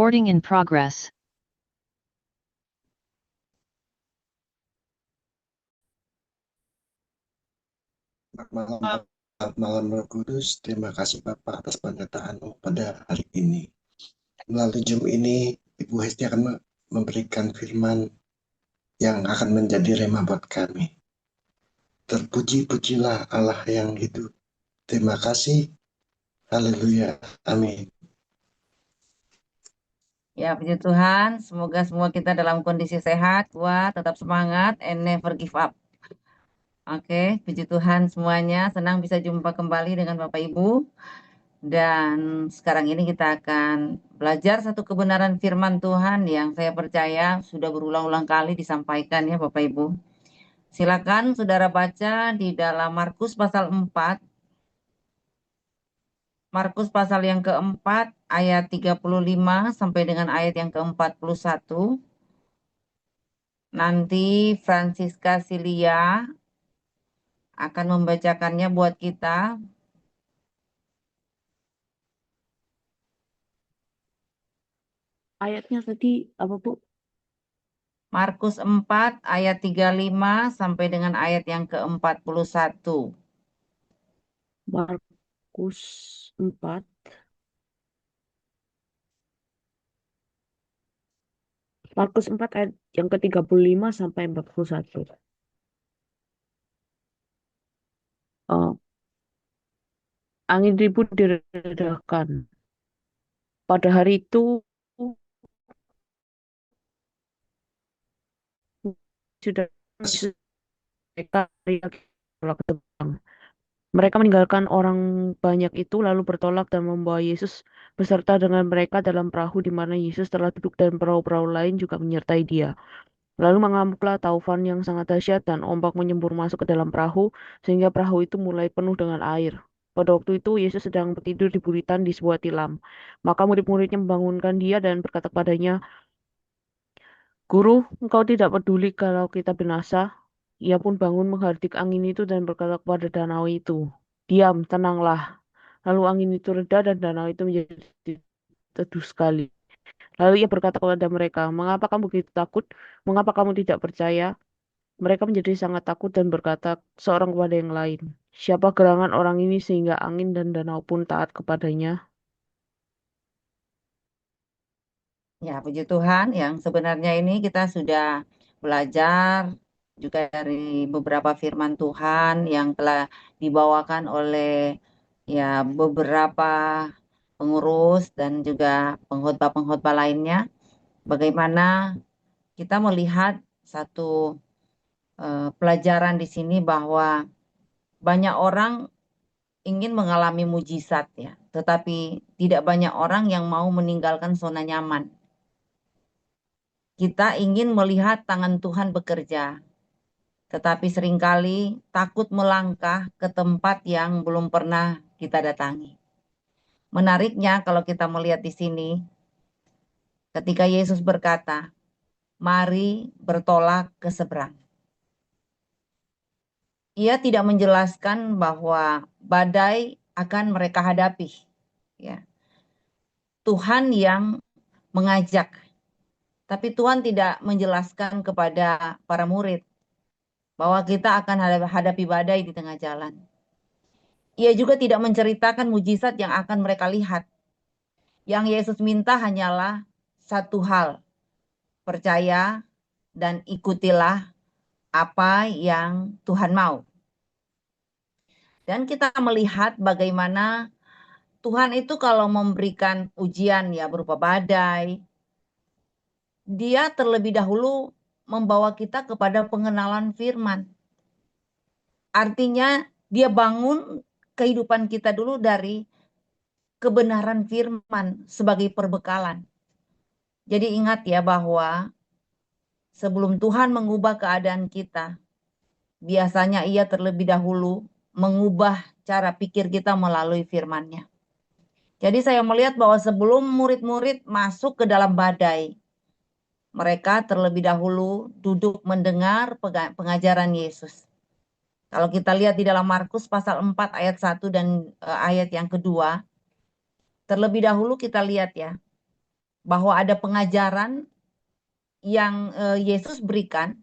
Recording in progress. Selamat malam Roh Kudus. Terima kasih Bapak atas penyertaan pada hari ini. Melalui Zoom ini, Ibu Hesti akan memberikan firman yang akan menjadi rema buat kami. Terpuji-pujilah Allah yang hidup. Terima kasih. Haleluya. Amin. Ya, puji Tuhan. Semoga semua kita dalam kondisi sehat, kuat, tetap semangat, and never give up. Oke, puji Tuhan semuanya. Senang bisa jumpa kembali dengan Bapak Ibu. Dan sekarang ini kita akan belajar satu kebenaran firman Tuhan yang saya percaya sudah berulang-ulang kali disampaikan ya Bapak Ibu. Silakan saudara baca di dalam Markus pasal 4. Markus pasal yang keempat ayat 35 sampai dengan ayat yang ke-41. Nanti Francisca Silia akan membacakannya buat kita. Ayatnya tadi apa, Bu? Markus 4 ayat 35 sampai dengan ayat yang ke-41. Markus 4. Markus 4 ayat yang ke-35 sampai 41. Angin ribut diredakan. Pada hari itu sudah mereka terbang. Mereka meninggalkan orang banyak itu lalu bertolak dan membawa Yesus beserta dengan mereka dalam perahu di mana Yesus telah duduk dan perahu-perahu lain juga menyertai dia. Lalu mengamuklah taufan yang sangat dahsyat dan ombak menyembur masuk ke dalam perahu sehingga perahu itu mulai penuh dengan air. Pada waktu itu Yesus sedang tidur di buritan di sebuah tilam. Maka murid-muridnya membangunkan dia dan berkata kepadanya, "Guru, engkau tidak peduli kalau kita binasa?" Ia pun bangun menghardik angin itu dan berkata kepada danau itu, "Diam, tenanglah." Lalu angin itu reda dan danau itu menjadi teduh sekali. Lalu ia berkata kepada mereka, "Mengapa kamu begitu takut? Mengapa kamu tidak percaya?" Mereka menjadi sangat takut dan berkata seorang kepada yang lain, "Siapa gerangan orang ini sehingga angin dan danau pun taat kepadanya?" Ya, puji Tuhan, yang sebenarnya ini kita sudah belajar juga dari beberapa firman Tuhan yang telah dibawakan oleh ya beberapa pengurus dan juga pengkhotbah-pengkhotbah lainnya. Bagaimana kita melihat satu pelajaran di sini bahwa banyak orang ingin mengalami mujizat ya, tetapi tidak banyak orang yang mau meninggalkan zona nyaman. Kita ingin melihat tangan Tuhan bekerja, tetapi seringkali takut melangkah ke tempat yang belum pernah kita datangi. Menariknya kalau kita melihat di sini, ketika Yesus berkata, "Mari bertolak ke seberang." Ia tidak menjelaskan bahwa badai akan mereka hadapi. Ya. Tuhan yang mengajak, tapi Tuhan tidak menjelaskan kepada para murid bahwa kita akan hadapi badai di tengah jalan. Ia juga tidak menceritakan mujizat yang akan mereka lihat. Yang Yesus minta hanyalah satu hal, percaya dan ikutilah apa yang Tuhan mau. Dan kita melihat bagaimana Tuhan itu kalau memberikan ujian ya berupa badai, Dia terlebih dahulu membawa kita kepada pengenalan firman. Artinya dia bangun kehidupan kita dulu dari kebenaran firman sebagai perbekalan. Jadi ingat ya bahwa sebelum Tuhan mengubah keadaan kita, biasanya ia terlebih dahulu mengubah cara pikir kita melalui firman-Nya. Jadi saya melihat bahwa sebelum murid-murid masuk ke dalam badai, mereka terlebih dahulu duduk mendengar pengajaran Yesus. Kalau kita lihat di dalam Markus pasal 4 ayat 1 dan ayat yang kedua, terlebih dahulu kita lihat ya, bahwa ada pengajaran yang Yesus berikan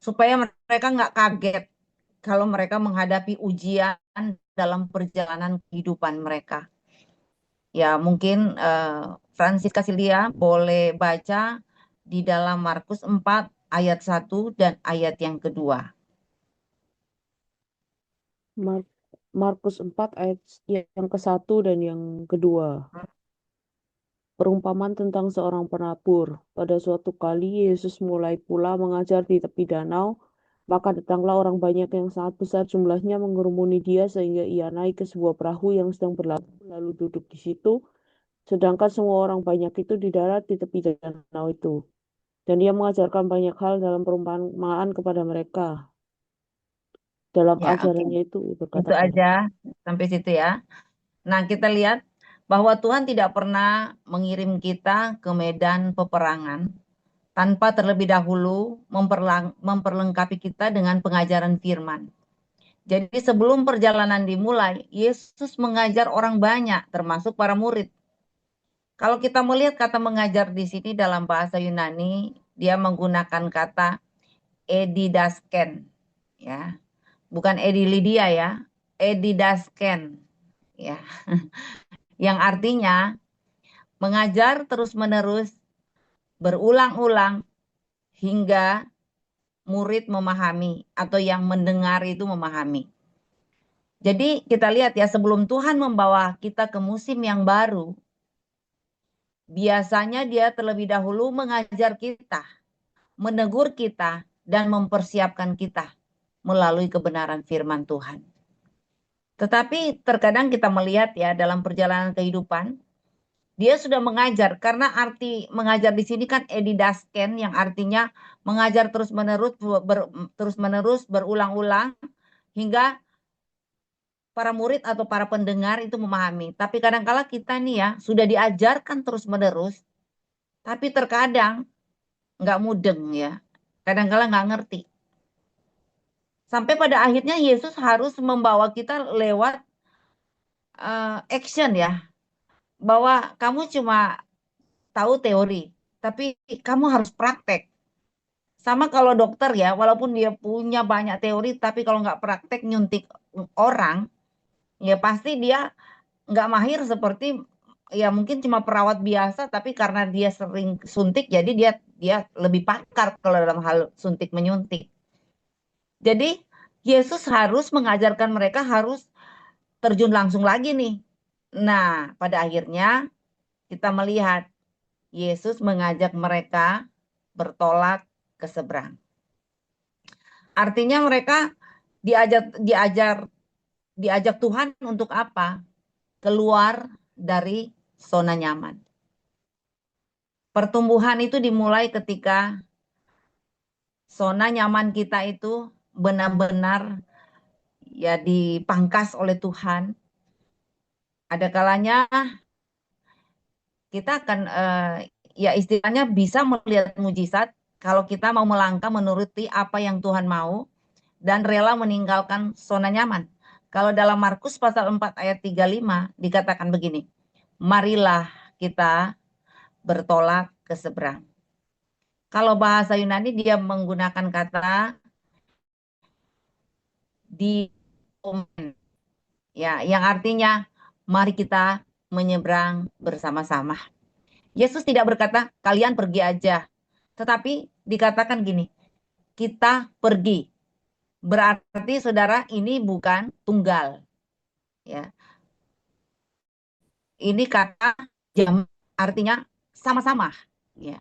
supaya mereka nggak kaget kalau mereka menghadapi ujian dalam perjalanan kehidupan mereka. Ya, mungkin Francis Kasilia boleh baca di dalam Markus 4 ayat 1 dan ayat yang kedua. Markus 4 ayat yang ke-1 dan yang kedua. Perumpamaan tentang seorang penabur. Pada suatu kali Yesus mulai pula mengajar di tepi danau, maka datanglah orang banyak yang sangat besar jumlahnya mengerumuni dia sehingga ia naik ke sebuah perahu yang sedang berlabuh lalu duduk di situ, sedangkan semua orang banyak itu di darat di tepi danau itu. Dan dia mengajarkan banyak hal dalam perumpamaan kepada mereka. Dalam Ya, oke. ajarannya itu berkata Itu aja sampai situ ya. Nah, kita lihat bahwa Tuhan tidak pernah mengirim kita ke medan peperangan tanpa terlebih dahulu memperlengkapi kita dengan pengajaran firman. Jadi sebelum perjalanan dimulai, Yesus mengajar orang banyak, termasuk para murid. Kalau kita melihat kata mengajar di sini dalam bahasa Yunani, dia menggunakan kata edidasken, ya, bukan edilidia ya, edidasken, ya, yang artinya mengajar terus-menerus, berulang-ulang hingga murid memahami atau yang mendengar itu memahami. Jadi kita lihat ya, sebelum Tuhan membawa kita ke musim yang baru, biasanya dia terlebih dahulu mengajar kita, menegur kita, dan mempersiapkan kita melalui kebenaran firman Tuhan. Tetapi terkadang kita melihat ya dalam perjalanan kehidupan, dia sudah mengajar, karena arti mengajar di sini kan edidasken yang artinya mengajar terus-menerus berulang-ulang hingga para murid atau para pendengar itu memahami. Tapi kadang-kala kita nih ya sudah diajarkan terus-menerus, tapi terkadang nggak mudeng ya. Kadang-kala nggak ngerti. Sampai pada akhirnya Yesus harus membawa kita lewat action ya. Bahwa kamu cuma tahu teori, tapi kamu harus praktek. Sama kalau dokter ya, walaupun dia punya banyak teori, tapi kalau nggak praktek nyuntik orang, ya pasti dia nggak mahir seperti ya mungkin cuma perawat biasa, tapi karena dia sering suntik, jadi dia lebih pakar kalau dalam hal suntik menyuntik. Jadi Yesus harus mengajarkan mereka harus terjun langsung lagi nih. Nah, pada akhirnya kita melihat Yesus mengajak mereka bertolak ke seberang. Artinya mereka diajak Tuhan untuk apa? Keluar dari zona nyaman. Pertumbuhan itu dimulai ketika zona nyaman kita itu benar-benar ya dipangkas oleh Tuhan. Ada kalanya kita akan ya istilahnya bisa melihat mujizat kalau kita mau melangkah menuruti apa yang Tuhan mau dan rela meninggalkan zona nyaman. Kalau dalam Markus pasal 4 ayat 35 dikatakan begini, marilah kita bertolak ke seberang. Kalau bahasa Yunani dia menggunakan kata di ya, yang artinya mari kita menyeberang bersama-sama. Yesus tidak berkata kalian pergi aja, tetapi dikatakan gini, kita pergi. Berarti saudara ini bukan tunggal, ya. Ini kata jam artinya sama-sama, ya.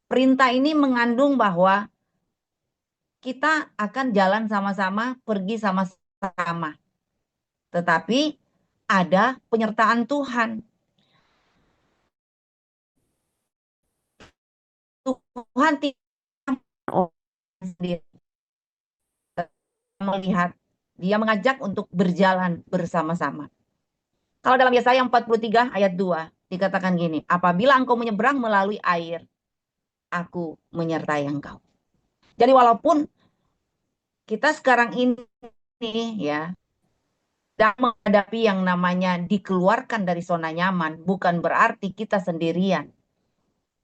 Perintah ini mengandung bahwa kita akan jalan sama-sama, pergi sama-sama. Tetapi ada penyertaan Tuhan. Tuhan tidak sendiri melihat, dia mengajak untuk berjalan bersama-sama. Kalau dalam Yesaya 43 ayat 2 dikatakan gini, apabila engkau menyeberang melalui air, aku menyertai engkau. Jadi walaupun kita sekarang ini ya sedang menghadapi yang namanya dikeluarkan dari zona nyaman, bukan berarti kita sendirian.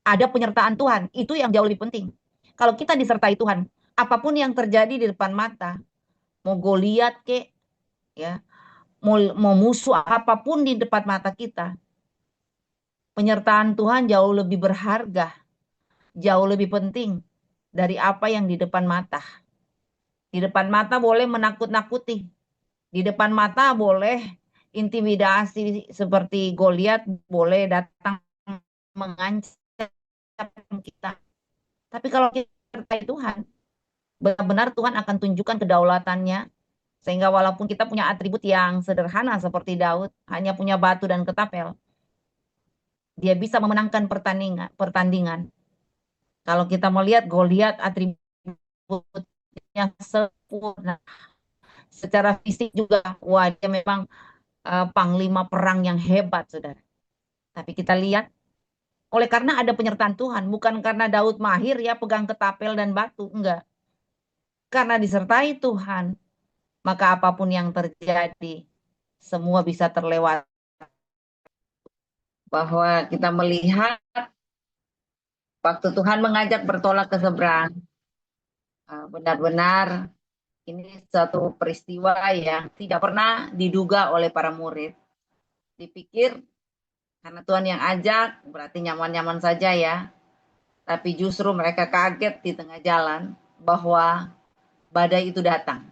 ada penyertaan Tuhan. Itu yang jauh lebih penting. Kalau kita disertai Tuhan, apapun yang terjadi di depan mata, mau Goliat kek, ya, mau musuh apapun di depan mata kita, penyertaan Tuhan jauh lebih berharga, jauh lebih penting dari apa yang di depan mata. Di depan mata boleh menakut-nakuti, di depan mata boleh intimidasi seperti Goliat, boleh datang mengancam kita. Tapi kalau kita percaya Tuhan, benar-benar Tuhan akan tunjukkan kedaulatannya, sehingga walaupun kita punya atribut yang sederhana seperti Daud, hanya punya batu dan ketapel, dia bisa memenangkan pertandingan. Kalau kita melihat Goliat atributnya sempurna, secara fisik juga, wah dia memang panglima perang yang hebat, saudara. Tapi kita lihat, oleh karena ada penyertaan Tuhan, bukan karena Daud mahir ya pegang ketapel dan batu, enggak. Karena disertai Tuhan, maka apapun yang terjadi, semua bisa terlewati. Bahwa kita melihat waktu Tuhan mengajak bertolak ke seberang, benar-benar ini satu peristiwa yang tidak pernah diduga oleh para murid. Dipikir karena Tuhan yang ajak, berarti nyaman-nyaman saja ya. Tapi justru mereka kaget di tengah jalan bahwa badai itu datang.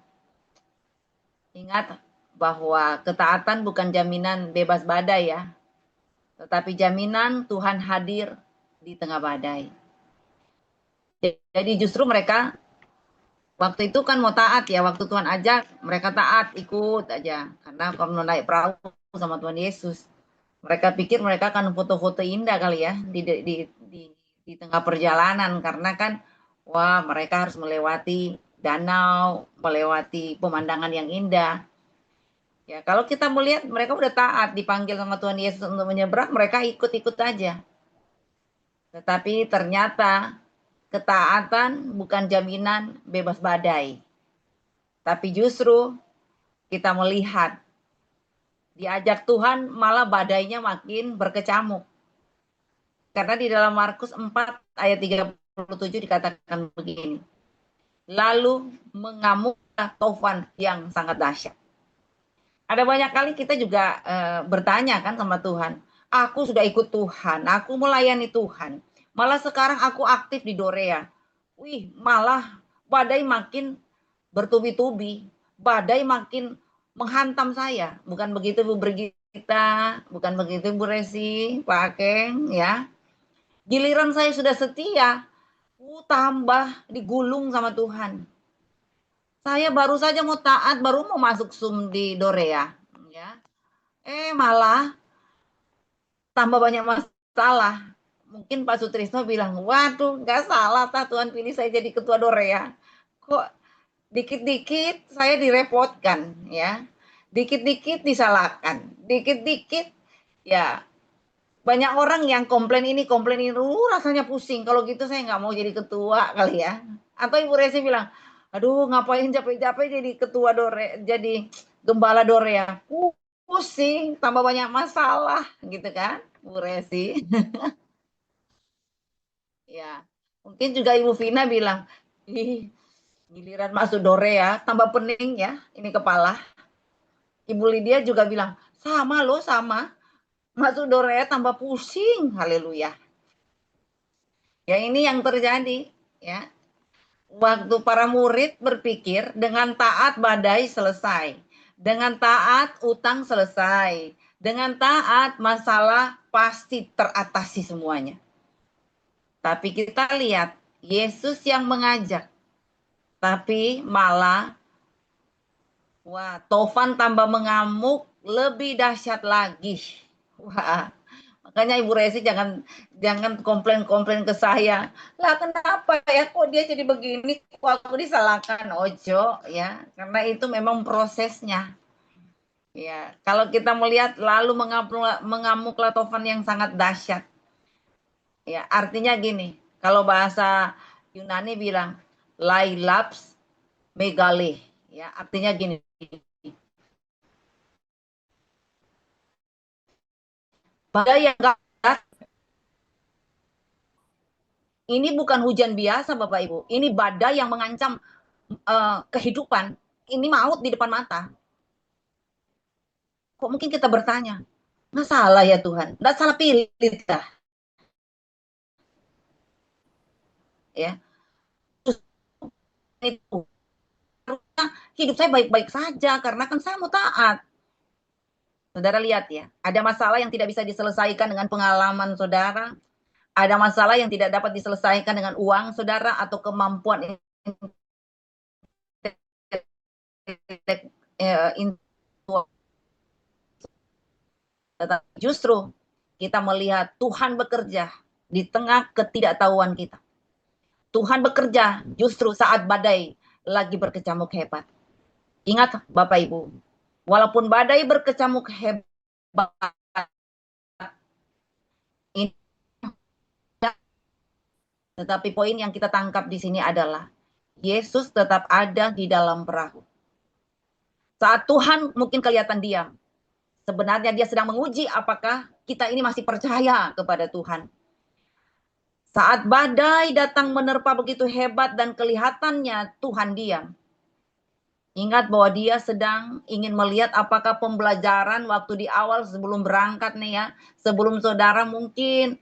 Ingat bahwa ketaatan bukan jaminan bebas badai ya, tetapi jaminan Tuhan hadir di tengah badai. Jadi justru mereka waktu itu kan mau taat ya, waktu Tuhan ajak mereka taat, ikut aja. Karena kalau naik perahu sama Tuhan Yesus, mereka pikir mereka akan foto-foto indah kali ya di tengah perjalanan, karena kan wah mereka harus melewati danau, melewati pemandangan yang indah. Ya, kalau kita melihat mereka udah taat, dipanggil sama Tuhan Yesus untuk menyeberang, mereka ikut-ikut aja. Tetapi ternyata ketaatan bukan jaminan bebas badai. Tapi justru kita melihat diajak Tuhan malah badainya makin berkecamuk. Karena di dalam Markus 4 ayat 37 dikatakan begini. Lalu mengamuklah taufan yang sangat dahsyat. Ada banyak kali kita juga bertanya kan sama Tuhan. Aku sudah ikut Tuhan, aku melayani Tuhan. Malah sekarang aku aktif di Dorea. Wih, malah badai makin bertubi-tubi. Badai makin menghantam saya. Bukan begitu Bu Brigita, bukan begitu Bu Resi, Pak Akeng ya. Giliran saya sudah setia, tambah digulung sama Tuhan. Saya baru saja mau taat, baru mau masuk Zoom di Dorea, ya. Malah tambah banyak masalah. Mungkin Pak Sutrisno bilang, waduh, nggak salah Tuhan pilih saya jadi ketua Dorea. Kok dikit-dikit saya direpotkan, ya. Dikit-dikit disalahkan, dikit-dikit, ya. Banyak orang yang komplain ini, rasanya pusing. Kalau gitu saya nggak mau jadi ketua kali ya. Atau Ibu Resi bilang, aduh ngapain capek-capek jadi ketua jadi gembala Dorea. Pusing, tambah banyak masalah gitu kan, Bu Resi. Ya, mungkin juga Ibu Vina bilang, ih giliran masuk Dorea, tambah pening ya, ini kepala. Ibu Lydia juga bilang, sama loh, sama. Masuk Dorea tambah pusing, haleluya. Ya ini yang terjadi ya. Waktu para murid berpikir dengan taat badai selesai. Dengan taat utang selesai. Dengan taat masalah pasti teratasi semuanya. Tapi kita lihat Yesus yang mengajak. Tapi malah wah, Tovan tambah mengamuk lebih dahsyat lagi. Wah, makanya Ibu Resi jangan komplain-komplain ke saya. Lah kenapa ya kok dia jadi begini, kok aku disalahkan? Ojo ya, karena itu memang prosesnya. Ya, kalau kita melihat lalu mengamuklah Tovan yang sangat dahsyat. Ya, artinya gini, kalau bahasa Yunani bilang Lailaps megale, ya, artinya gini. Badai yang gak Ini bukan hujan biasa Bapak Ibu. Ini badai yang mengancam kehidupan. Ini maut di depan mata. Kok mungkin kita bertanya, nggak salah ya Tuhan, nggak salah pilih kita. Ya, itu hidup saya baik-baik saja karena kan saya mau taat. Saudara lihat ya, ada masalah yang tidak bisa diselesaikan dengan pengalaman saudara, ada masalah yang tidak dapat diselesaikan dengan uang saudara atau kemampuan intelektual. Tetapi justru kita melihat Tuhan bekerja di tengah ketidaktahuan kita. Tuhan bekerja justru saat badai lagi berkecamuk hebat. Ingat Bapak Ibu, walaupun badai berkecamuk hebat, tetapi poin yang kita tangkap di sini adalah Yesus tetap ada di dalam perahu. Saat Tuhan mungkin kelihatan diam, sebenarnya dia sedang menguji apakah kita ini masih percaya kepada Tuhan. Saat badai datang menerpa begitu hebat dan kelihatannya Tuhan diam, ingat bahwa dia sedang ingin melihat apakah pembelajaran waktu di awal sebelum berangkat nih ya, sebelum saudara mungkin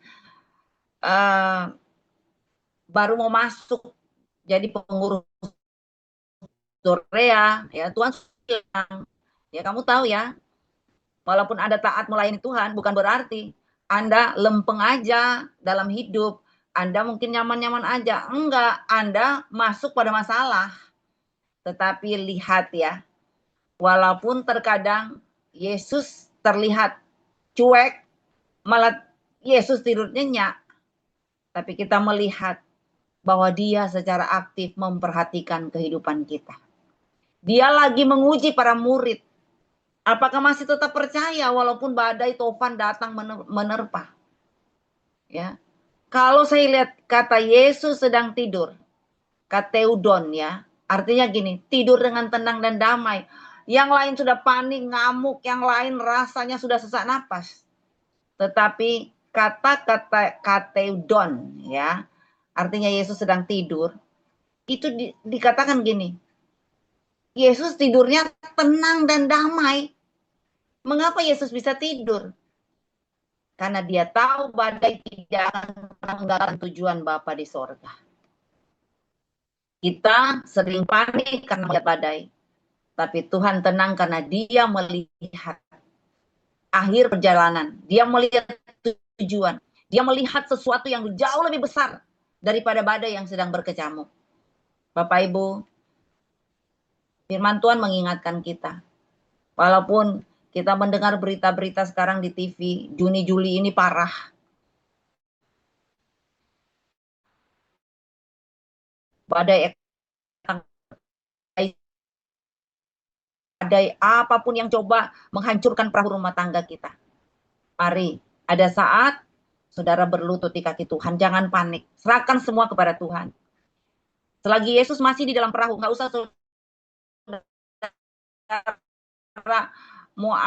baru mau masuk jadi pengurus Dorea, ya Tuhan bilang, ya kamu tahu ya, walaupun Anda taat melayani Tuhan, bukan berarti Anda lempeng aja dalam hidup, Anda mungkin nyaman-nyaman aja. Enggak, Anda masuk pada masalah. Tetapi lihat ya, walaupun terkadang Yesus terlihat cuek, malah Yesus tidur nyenyak, tapi kita melihat bahwa dia secara aktif memperhatikan kehidupan kita. Dia lagi menguji para murid. Apakah masih tetap percaya walaupun badai tofan datang menerpa? Ya. Kalau saya lihat kata Yesus sedang tidur, kateudon ya, artinya gini, tidur dengan tenang dan damai. Yang lain sudah panik, ngamuk, yang lain rasanya sudah sesak napas. Tetapi kata-kata kateudon ya, artinya Yesus sedang tidur, itu dikatakan gini, Yesus tidurnya tenang dan damai. Mengapa Yesus bisa tidur? Karena dia tahu badai tidak akan mengganggu tujuan Bapa di sorga. Kita sering panik karena melihat badai. Tapi Tuhan tenang karena dia melihat akhir perjalanan. Dia melihat tujuan. Dia melihat sesuatu yang jauh lebih besar daripada badai yang sedang berkecamuk. Bapak Ibu, firman Tuhan mengingatkan kita. Walaupun kita mendengar berita-berita sekarang di TV, Juni-Juli ini parah. Badai apapun yang coba menghancurkan perahu rumah tangga kita. Mari, ada saat saudara berlutut di kaki Tuhan, jangan panik. Serahkan semua kepada Tuhan. Selagi Yesus masih di dalam perahu, nggak usah saudara mau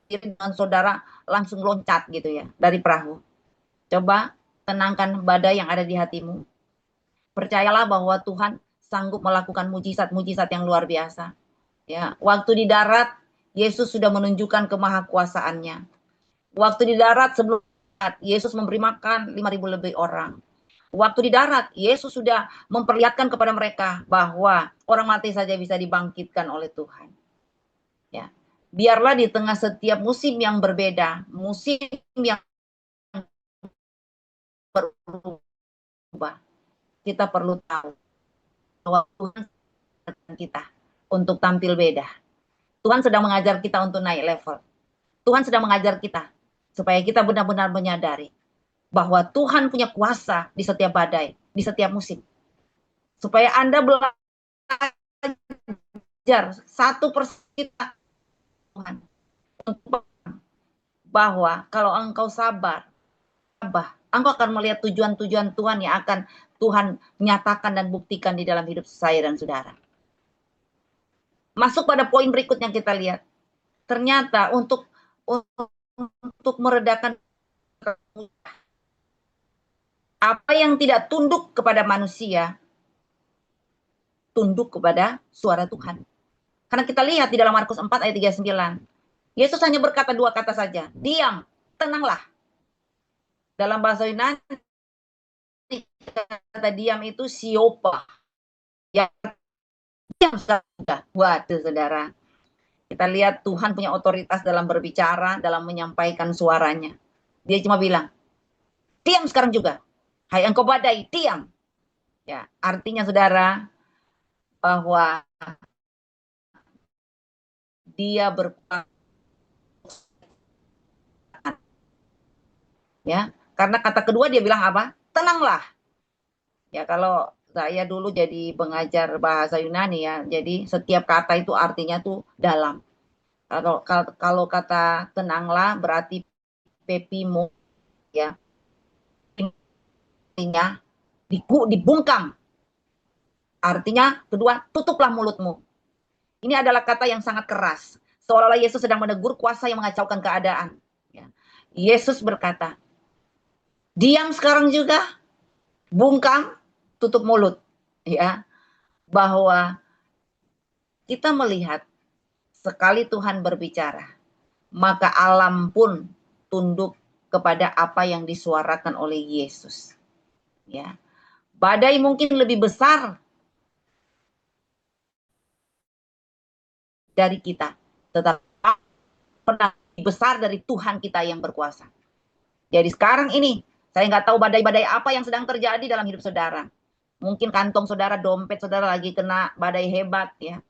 dengan saudara langsung loncat gitu ya dari perahu. Coba tenangkan badai yang ada di hatimu. Percayalah bahwa Tuhan sanggup melakukan mujizat-mujizat yang luar biasa. Ya, waktu di darat Yesus sudah menunjukkan kemahakuasaannya. Waktu di darat sebelum Yesus memberi makan 5.000 lebih orang. Waktu di darat, Yesus sudah memperlihatkan kepada mereka bahwa orang mati saja bisa dibangkitkan oleh Tuhan. Ya, biarlah di tengah setiap musim yang berbeda, musim yang berubah, kita perlu tahu bahwa Tuhan kita untuk tampil beda. Tuhan sedang mengajar kita untuk naik level. Tuhan sedang mengajar kita supaya kita benar-benar menyadari bahwa Tuhan punya kuasa di setiap badai, di setiap musim. Supaya Anda belajar satu persatu Tuhan. Bahwa kalau engkau sabar, engkau akan melihat tujuan-tujuan Tuhan yang akan Tuhan nyatakan dan buktikan di dalam hidup saya dan saudara. Masuk pada poin berikutnya kita lihat. Ternyata untuk meredakan Apa yang tidak tunduk kepada manusia, tunduk kepada suara Tuhan. Karena kita lihat di dalam Markus 4 ayat 39, Yesus hanya berkata 2 kata saja, diam, tenanglah. Dalam bahasa Yunani, kata diam itu siopa. Ya, diam saja. Waduh saudara, kita lihat Tuhan punya otoritas dalam berbicara, dalam menyampaikan suaranya. Dia cuma bilang, diam sekarang juga. Hai engkau badai, diam. Ya, artinya saudara, bahwa dia berkuasa, ya. Karena kata kedua dia bilang apa? Tenanglah. Ya, kalau saya dulu jadi pengajar bahasa Yunani ya, jadi setiap kata itu artinya tuh dalam. Kalau kata tenanglah berarti pepimo, ya, artinya dibungkam. Artinya kedua, tutuplah mulutmu. Ini adalah kata yang sangat keras. Seolah-olah Yesus sedang menegur kuasa yang mengacaukan keadaan. Ya. Yesus berkata, diam sekarang juga, bungkam, tutup mulut. Ya, bahwa kita melihat sekali Tuhan berbicara, maka alam pun tunduk kepada apa yang disuarakan oleh Yesus. Ya. Badai mungkin lebih besar dari kita, tetapi pernah lebih besar dari Tuhan kita yang berkuasa. Jadi sekarang ini, saya nggak tahu badai-badai apa yang sedang terjadi dalam hidup saudara. Mungkin kantong saudara, dompet saudara lagi kena badai hebat, ya.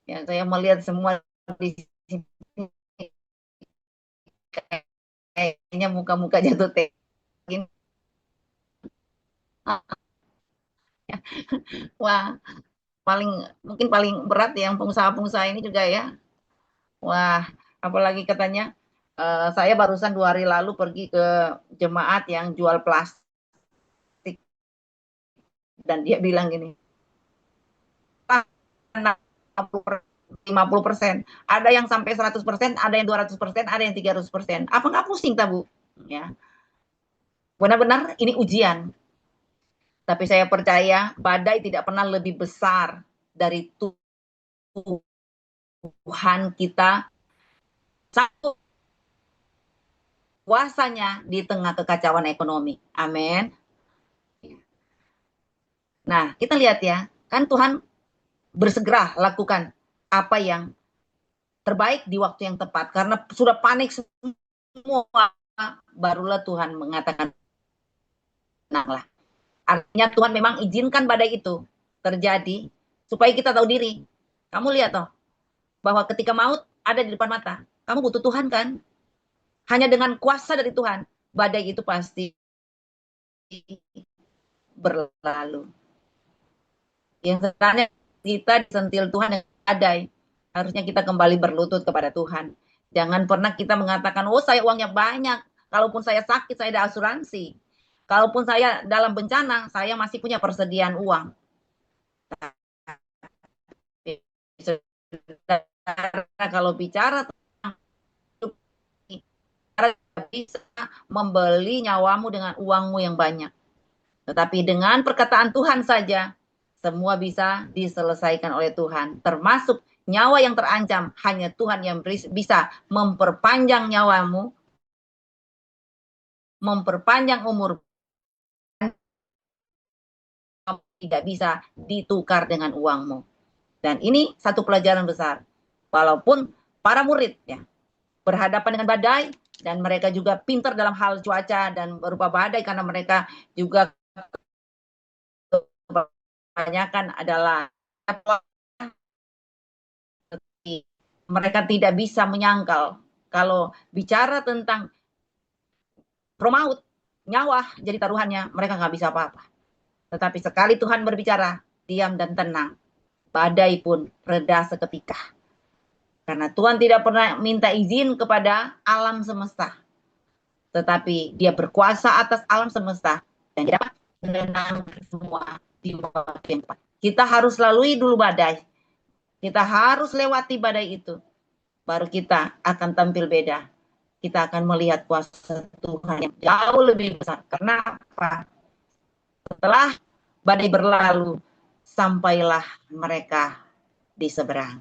Ya, saya melihat semua di sini kayaknya muka-muka jatuh tempo. Wah, mungkin paling berat yang pengusaha-pengusaha ini juga ya. Wah, apalagi katanya saya barusan 2 hari lalu pergi ke jemaat yang jual plastik dan dia bilang gini, 50%, ada yang sampai 100%, ada yang 200%, ada yang 300%. Apa nggak pusing, Bu? Ya, benar-benar ini ujian. Tapi saya percaya badai tidak pernah lebih besar dari Tuhan kita. Satu, kuasanya di tengah kekacauan ekonomi. Amin. Nah, kita lihat ya, kan Tuhan bersegera lakukan apa yang terbaik di waktu yang tepat. Karena sudah panik semua, barulah Tuhan mengatakan, tenanglah. Artinya Tuhan memang izinkan badai itu terjadi supaya kita tahu diri. Kamu lihat toh, bahwa ketika maut ada di depan mata, kamu butuh Tuhan kan? Hanya dengan kuasa dari Tuhan, badai itu pasti berlalu. Yang sebenarnya kita disentil Tuhan yang badai, harusnya kita kembali berlutut kepada Tuhan. Jangan pernah kita mengatakan, oh saya uangnya banyak, kalaupun saya sakit saya ada asuransi, kalaupun saya dalam bencana saya masih punya persediaan uang. Kalau bicara tentang bisa membeli nyawamu dengan uangmu yang banyak. Tetapi dengan perkataan Tuhan saja, semua bisa diselesaikan oleh Tuhan. Termasuk nyawa yang terancam, hanya Tuhan yang bisa memperpanjang nyawamu, memperpanjang umur, tidak bisa ditukar dengan uangmu. Dan ini satu pelajaran besar. Walaupun para murid ya berhadapan dengan badai, dan mereka juga pintar dalam hal cuaca dan berupa badai karena mereka juga kebanyakan adalah mereka tidak bisa menyangkal kalau bicara tentang romaut, nyawa jadi taruhannya, mereka nggak bisa apa-apa. Tetapi sekali Tuhan berbicara, diam dan tenang, badai pun reda seketika. Karena Tuhan tidak pernah minta izin kepada alam semesta, tetapi Dia berkuasa atas alam semesta dan Dia dapat menenangkan semua di waktu yang tepat. Kita harus lalui dulu badai. Kita harus lewati badai itu. Baru kita akan tampil beda. Kita akan melihat kuasa Tuhan yang jauh lebih besar. Kenapa? Setelah badai berlalu, sampailah mereka di seberang.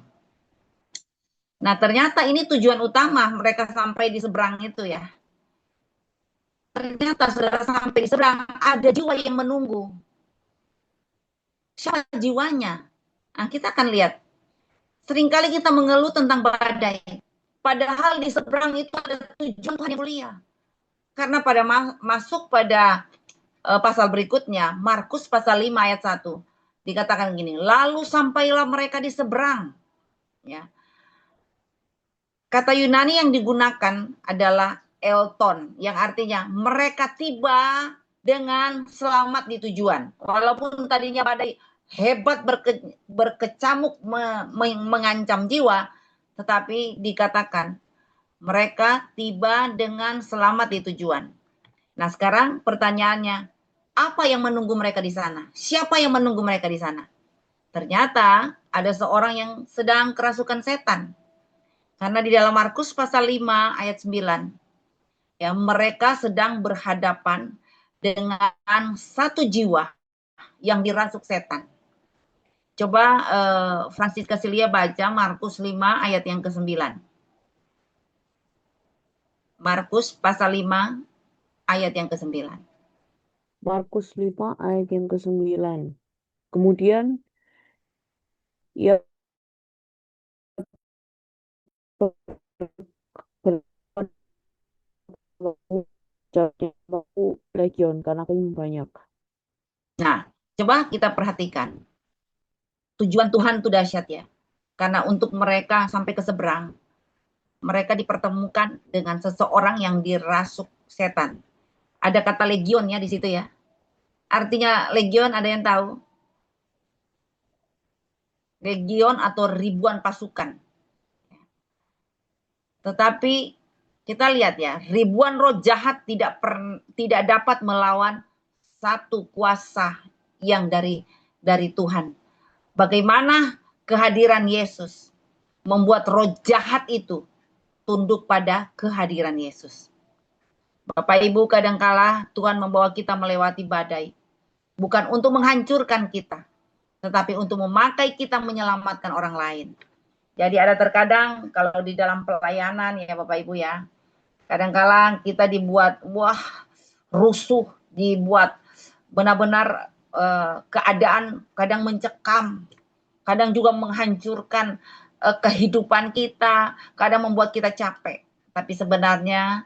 Nah, ternyata ini tujuan utama mereka sampai di seberang itu ya. Ternyata saudara sampai di seberang, ada jiwa yang menunggu. Siapa jiwanya? Nah, kita akan lihat. Seringkali kita mengeluh tentang badai. Padahal di seberang itu ada tujuan Tuhan yang mulia. Karena pada masuk pada pasal berikutnya, Markus pasal 5 ayat 1. Dikatakan gini, lalu sampailah mereka di seberang. Ya. Kata Yunani yang digunakan adalah Elton, yang artinya mereka tiba dengan selamat di tujuan. Walaupun tadinya badai hebat berkecamuk mengancam jiwa, tetapi dikatakan mereka tiba dengan selamat di tujuan. Nah, sekarang pertanyaannya, apa yang menunggu mereka di sana? Siapa yang menunggu mereka di sana? Ternyata ada seorang yang sedang kerasukan setan. Karena di dalam Markus pasal 5 ayat 9, ya, mereka sedang berhadapan dengan satu jiwa yang dirasuk setan. Coba Francisca Silia baca Markus 5 ayat yang ke-9. Markus pasal 5 ayat yang ke-9. Markus 5 ayat yang ke-9. Kemudian ia berlaku legion karena kami banyak. Nah, coba kita perhatikan. Tujuan Tuhan itu dahsyat ya. Karena untuk mereka sampai ke seberang, mereka dipertemukan dengan seseorang yang dirasuk setan. Ada kata legion ya di situ ya. Artinya legion ada yang tahu? Legion atau ribuan pasukan. Tetapi kita lihat ya, ribuan roh jahat tidak dapat melawan satu kuasa yang dari Tuhan. Bagaimana kehadiran Yesus membuat roh jahat itu tunduk pada kehadiran Yesus. Bapak Ibu, kadangkala Tuhan membawa kita melewati badai, bukan untuk menghancurkan kita, tetapi untuk memakai kita menyelamatkan orang lain. Jadi ada terkadang kalau di dalam pelayanan ya Bapak Ibu ya, kadangkala kita dibuat rusuh, dibuat benar-benar keadaan kadang mencekam, kadang juga menghancurkan kehidupan kita, kadang membuat kita capek. Tapi sebenarnya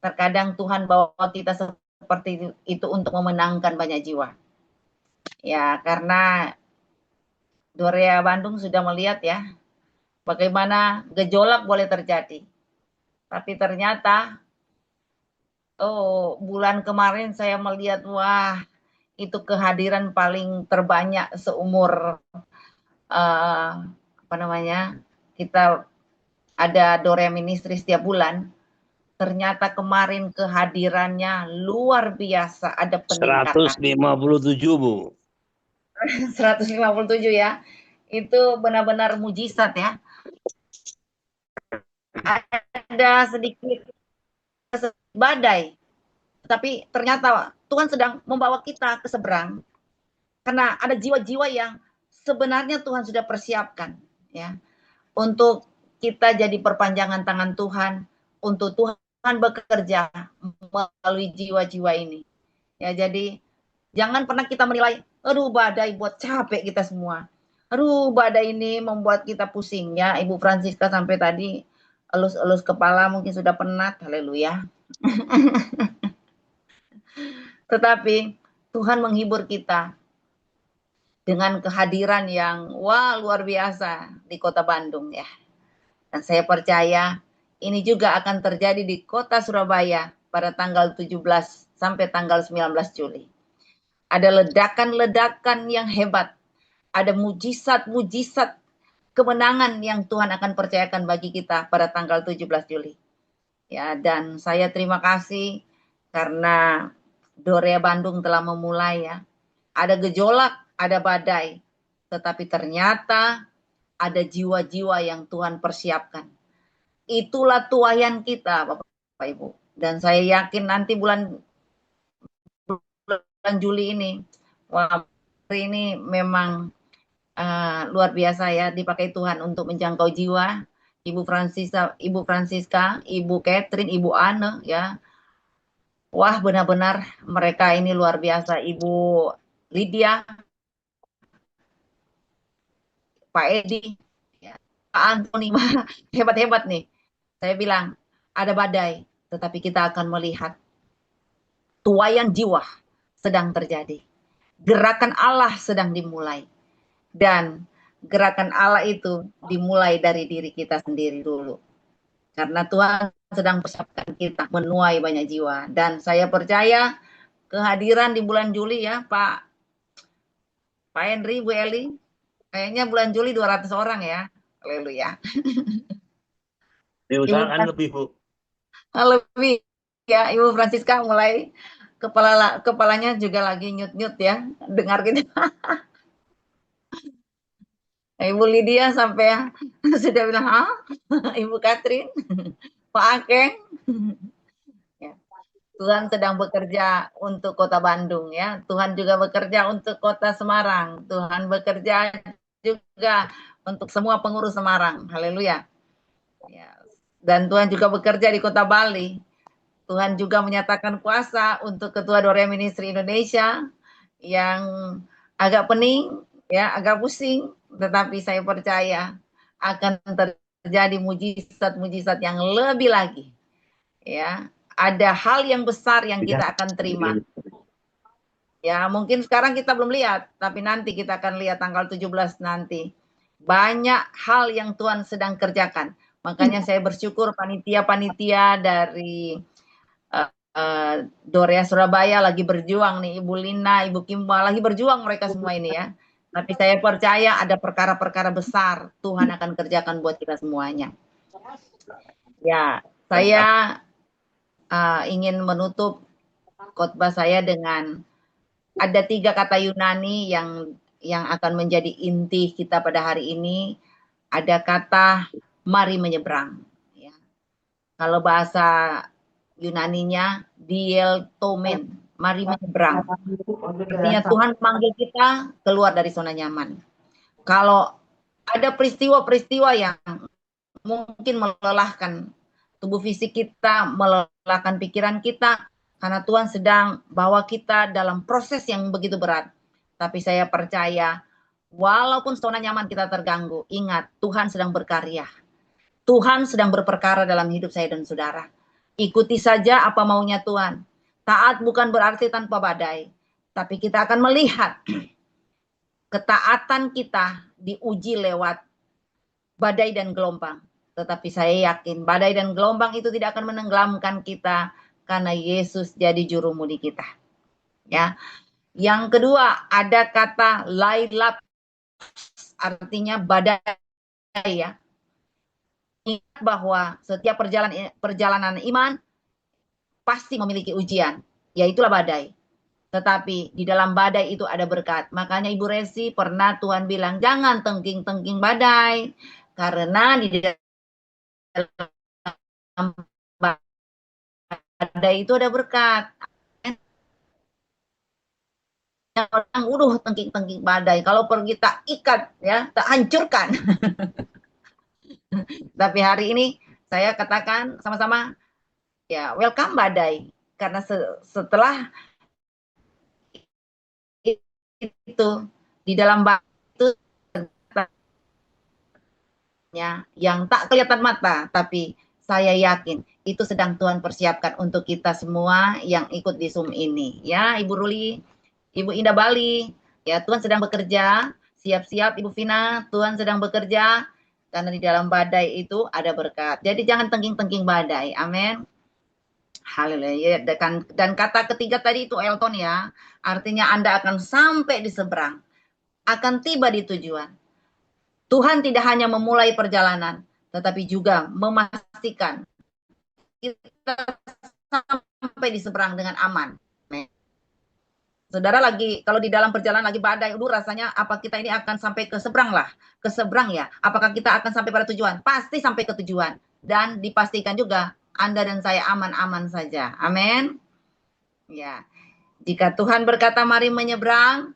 terkadang Tuhan bawa kita seperti itu untuk memenangkan banyak jiwa. Ya, karena Dorea Bandung sudah melihat ya, bagaimana gejolak boleh terjadi. Tapi ternyata, bulan kemarin saya melihat, wah, itu kehadiran paling terbanyak seumur, kita ada Dorea Ministry setiap bulan. Ternyata kemarin kehadirannya luar biasa, ada peningkatan. 157, Bu. 157 ya. Itu benar-benar mujizat ya. Ada sedikit badai, tapi ternyata Tuhan sedang membawa kita ke seberang. Karena ada jiwa-jiwa yang sebenarnya Tuhan sudah persiapkan ya, untuk kita jadi perpanjangan tangan Tuhan, untuk Tuhan bekerja melalui jiwa-jiwa ini. Ya, jadi jangan pernah kita menilai, aduh badai buat capek kita semua. Aduh badai ini membuat kita pusing ya. Ibu Francisca sampai tadi elus-elus kepala mungkin sudah penat. Haleluya. Tetapi Tuhan menghibur kita dengan kehadiran yang luar biasa di kota Bandung ya. Dan saya percaya ini juga akan terjadi di kota Surabaya pada tanggal 17 sampai tanggal 19 Juli. Ada ledakan-ledakan yang hebat. Ada mujizat-mujizat kemenangan yang Tuhan akan percayakan bagi kita pada tanggal 17 Juli. Ya, dan saya terima kasih karena Dorea Bandung telah memulai ya. Ada gejolak, ada badai, tetapi ternyata ada jiwa-jiwa yang Tuhan persiapkan. Itulah tuayan kita, Bapak Ibu. Dan saya yakin nanti bulan Juli ini. Wah, hari ini memang luar biasa ya, dipakai Tuhan untuk menjangkau jiwa. Ibu Francisca, Ibu Catherine, Ibu Anne ya. Wah, benar-benar mereka ini luar biasa. Ibu Lydia, Pak Edi, ya, Pak Antoni, hebat-hebat nih. Saya bilang, ada badai, tetapi kita akan melihat tuaian jiwa sedang terjadi. Gerakan Allah sedang dimulai. Dan gerakan Allah itu dimulai dari diri kita sendiri dulu. Karena Tuhan sedang persiapkan kita menuai banyak jiwa. Dan saya percaya kehadiran di bulan Juli ya Pak Henry, Bu Eli, kayaknya bulan Juli 200 orang ya. Haleluya. Diusahakan lebih, Bu. Lebih ya, Ibu Francisca mulai kepalanya juga lagi nyut-nyut ya, dengar gitu. Ibu Lydia sampai sudah bilang, ah, Ibu Catherine, Pak Akeng. Ya. Tuhan sedang bekerja untuk kota Bandung ya. Tuhan juga bekerja untuk kota Semarang. Tuhan bekerja juga untuk semua pengurus Semarang. Haleluya. Ya. Dan Tuhan juga bekerja di kota Bali. Tuhan juga menyatakan kuasa untuk Ketua Dorea Ministry Indonesia yang agak pening, ya, agak pusing, tetapi saya percaya akan terjadi mujizat-mujizat yang lebih lagi. Ya, ada hal yang besar yang kita akan terima. Ya, mungkin sekarang kita belum lihat, tapi nanti kita akan lihat tanggal 17 nanti. Banyak hal yang Tuhan sedang kerjakan. Makanya saya bersyukur panitia-panitia dari Dorea Surabaya lagi berjuang nih, Ibu Lina, Ibu Kimba lagi berjuang mereka semua ini ya. Tapi saya percaya ada perkara-perkara besar Tuhan akan kerjakan buat kita semuanya. Ya, saya ingin menutup khotbah saya dengan ada 3 kata Yunani yang akan menjadi inti kita pada hari ini. Ada kata mari menyeberang. Ya. Kalau bahasa Yunaninya dieltomen, mari menyeberang. Artinya Tuhan memanggil kita keluar dari zona nyaman. Kalau ada peristiwa-peristiwa yang mungkin melelahkan tubuh fisik kita, melelahkan pikiran kita, karena Tuhan sedang bawa kita dalam proses yang begitu berat. Tapi saya percaya, walaupun zona nyaman kita terganggu, ingat Tuhan sedang berkarya. Tuhan sedang berperkara dalam hidup saya dan saudara. Ikuti saja apa maunya Tuhan. Taat bukan berarti tanpa badai, tapi kita akan melihat ketaatan kita diuji lewat badai dan gelombang. Tetapi saya yakin badai dan gelombang itu tidak akan menenggelamkan kita karena Yesus jadi juru mudi kita. Ya. Yang kedua ada kata lailap, artinya badai ya. Ingat bahwa setiap perjalanan iman pasti memiliki ujian, yaitulah badai. Tetapi di dalam badai itu ada berkat. Makanya Ibu Resi pernah Tuhan bilang, jangan tengking-tengking badai, karena di dalam badai itu ada berkat. Orang tengking-tengking badai, kalau pergi tak ikat, ya, tak hancurkan. Tapi hari ini saya katakan sama-sama, ya, welcome badai, karena setelah itu di dalam badai itu yang tak kelihatan mata, tapi saya yakin itu sedang Tuhan persiapkan untuk kita semua yang ikut di Zoom ini. Ya, Ibu Ruli, Ibu Indah Bali, ya Tuhan sedang bekerja. Siap-siap Ibu Vina, Tuhan sedang bekerja. Karena di dalam badai itu ada berkat. Jadi jangan tengking-tengking badai. Amin. Haleluya. Dan kata ketiga tadi itu Elton ya. Artinya Anda akan sampai di seberang. Akan tiba di tujuan. Tuhan tidak hanya memulai perjalanan, tetapi juga memastikan kita sampai di seberang dengan aman. Saudara lagi, kalau di dalam perjalanan lagi badai, rasanya apa kita ini akan sampai ke seberang lah, ke seberang ya. Apakah kita akan sampai pada tujuan? Pasti sampai ke tujuan. Dan dipastikan juga Anda dan saya aman-aman saja. Amin. Ya. Jika Tuhan berkata mari menyeberang,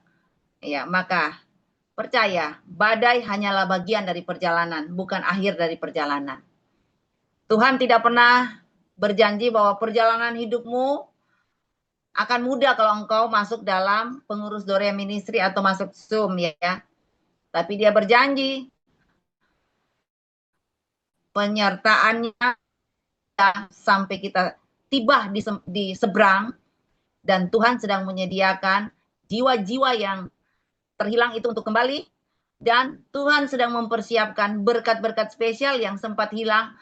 ya maka percaya, badai hanyalah bagian dari perjalanan, bukan akhir dari perjalanan. Tuhan tidak pernah berjanji bahwa perjalanan hidupmu akan mudah kalau engkau masuk dalam pengurus Dorea Ministry atau masuk Zoom ya. Tapi dia berjanji penyertaannya sampai kita tiba di seberang, dan Tuhan sedang menyediakan jiwa-jiwa yang terhilang itu untuk kembali, dan Tuhan sedang mempersiapkan berkat-berkat spesial yang sempat hilang.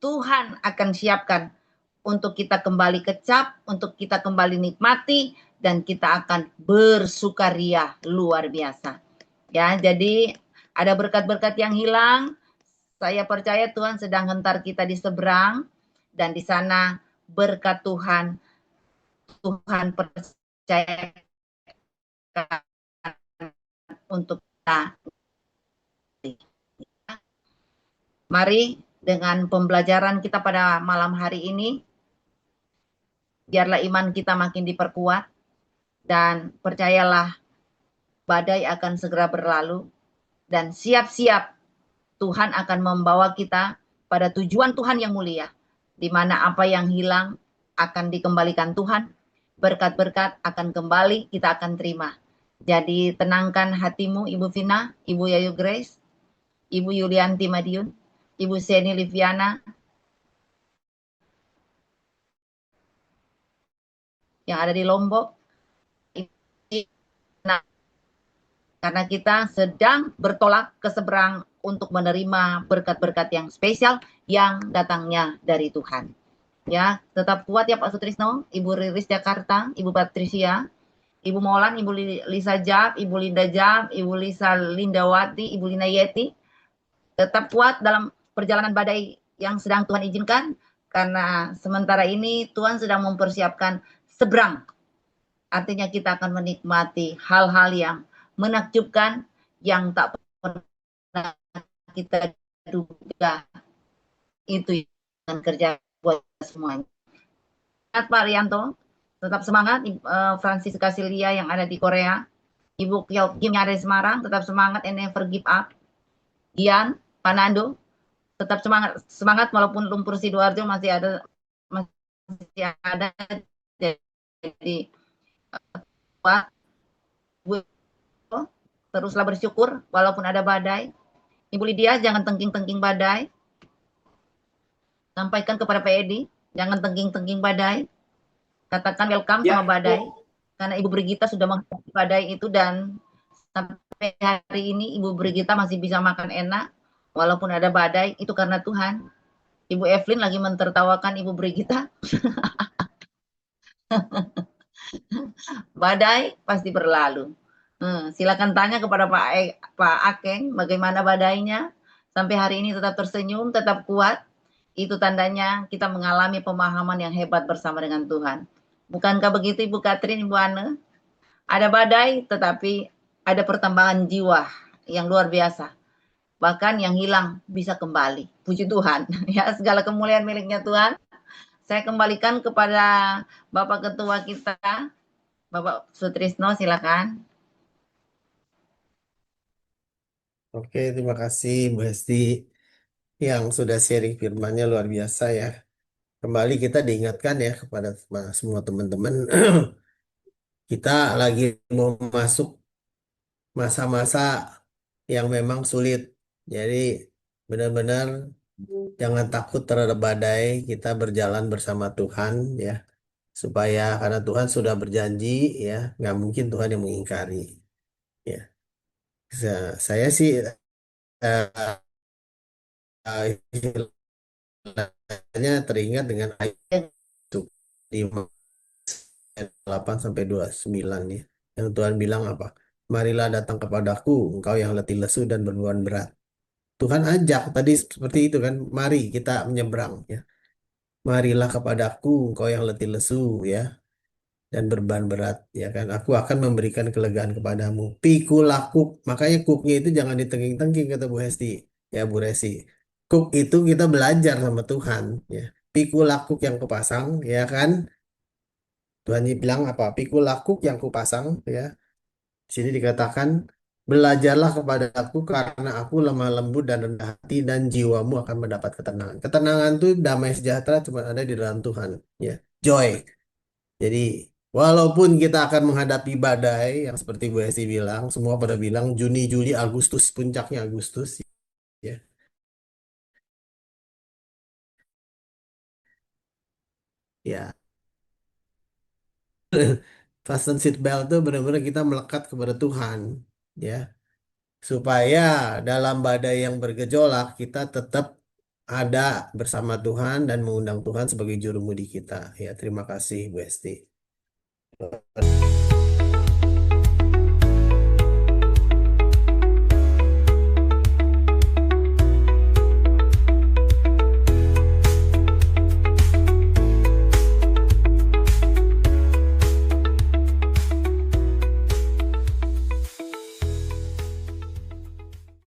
Tuhan akan siapkan untuk kita kembali kecap, untuk kita kembali nikmati, dan kita akan bersukaria luar biasa. Ya, jadi ada berkat-berkat yang hilang. Saya percaya Tuhan sedang hentar kita di seberang, dan di sana berkat Tuhan percayakan untuk kita. Mari dengan pembelajaran kita pada malam hari ini, biarlah iman kita makin diperkuat, dan percayalah badai akan segera berlalu, dan siap-siap Tuhan akan membawa kita pada tujuan Tuhan yang mulia, di mana apa yang hilang akan dikembalikan Tuhan, berkat-berkat akan kembali, kita akan terima. Jadi tenangkan hatimu, Ibu Vina, Ibu Yayu Grace, Ibu Yulianti Madiun, Ibu Seni Liviana, yang ada di Lombok. Nah, karena kita sedang bertolak ke seberang untuk menerima berkat-berkat yang spesial yang datangnya dari Tuhan. Ya, tetap kuat ya Pak Sutrisno, Ibu Riris Jakarta, Ibu Patricia, Ibu Molan, Ibu Lisa Jab, Ibu Linda Jab, Ibu Lisa Lindawati, Ibu Lina Yeti. Tetap kuat dalam perjalanan badai yang sedang Tuhan izinkan, karena sementara ini Tuhan sedang mempersiapkan seberang. Artinya kita akan menikmati hal-hal yang menakjubkan, yang tak pernah kita duga. Itu yang kerja buat semuanya. Pak Rianto, tetap semangat. Francis Kasilia yang ada di Korea, Ibu Kim yang ada di Semarang, tetap semangat and never give up. Gian, Pak Nando, tetap semangat walaupun lumpur Sidoarjo masih ada. Jadi teruslah bersyukur walaupun ada badai. Ibu Lydia, jangan tengking-tengking badai. Sampaikan kepada Pak Edi, jangan tengking-tengking badai. Katakan welcome sama badai. Karena Ibu Brigita sudah menghadapi badai itu, dan sampai hari ini Ibu Brigita masih bisa makan enak walaupun ada badai. Itu karena Tuhan. Ibu Evelyn lagi mentertawakan Ibu Brigita. Badai pasti berlalu. Silakan tanya kepada Pak Akeng bagaimana badainya. Sampai hari ini tetap tersenyum, tetap kuat. Itu tandanya kita mengalami pemahaman yang hebat bersama dengan Tuhan. Bukankah begitu Ibu Katrin, Ibu Anne? Ada badai tetapi ada pertambahan jiwa yang luar biasa. Bahkan yang hilang bisa kembali. Puji Tuhan. Ya, segala kemuliaan miliknya Tuhan. Saya kembalikan kepada Bapak Ketua kita, Bapak Sutrisno, silakan. Oke, terima kasih Bu Hesti yang sudah sharing firman-Nya luar biasa ya. Kembali kita diingatkan ya kepada semua teman-teman, kita lagi mau masuk masa-masa yang memang sulit. Jadi benar-benar jangan takut terhadap badai, kita berjalan bersama Tuhan ya. Supaya karena Tuhan sudah berjanji ya, nggak mungkin Tuhan yang mengingkari. Ya, saya sih istilahnya teringat dengan ayat itu di 8 sampai 29 ya. Yang Tuhan bilang apa? Marilah datang kepadaku, engkau yang letih lesu dan berbeban berat. Tuhan ajak tadi seperti itu kan, mari kita menyeberang ya. Marilah kepadaku, engkau yang letih lesu ya dan berbeban berat ya kan. Aku akan memberikan kelegaan kepadamu. Pikul kuk, makanya kuknya itu jangan ditengking-tengking kata Bu Hesti. Ya Bu Resi. Kuk itu kita belajar sama Tuhan ya. Pikul kuk yang kepasang ya kan. Tuhan bilang apa? Pikul aku yang kupasang, ya. Di sini dikatakan, belajarlah kepada aku karena aku lemah lembut dan rendah hati dan jiwamu akan mendapat ketenangan. Ketenangan itu damai sejahtera cuma ada di dalam Tuhan, ya. Joy. Jadi walaupun kita akan menghadapi badai yang seperti Bu Esti bilang, semua pada bilang Juni, Juli, Agustus, puncaknya Agustus, ya. Ya, fasten seat belt itu benar-benar kita melekat kepada Tuhan, ya. Supaya dalam badai yang bergejolak kita tetap ada bersama Tuhan dan mengundang Tuhan sebagai juru mudi kita. Ya, terima kasih Bu Esti.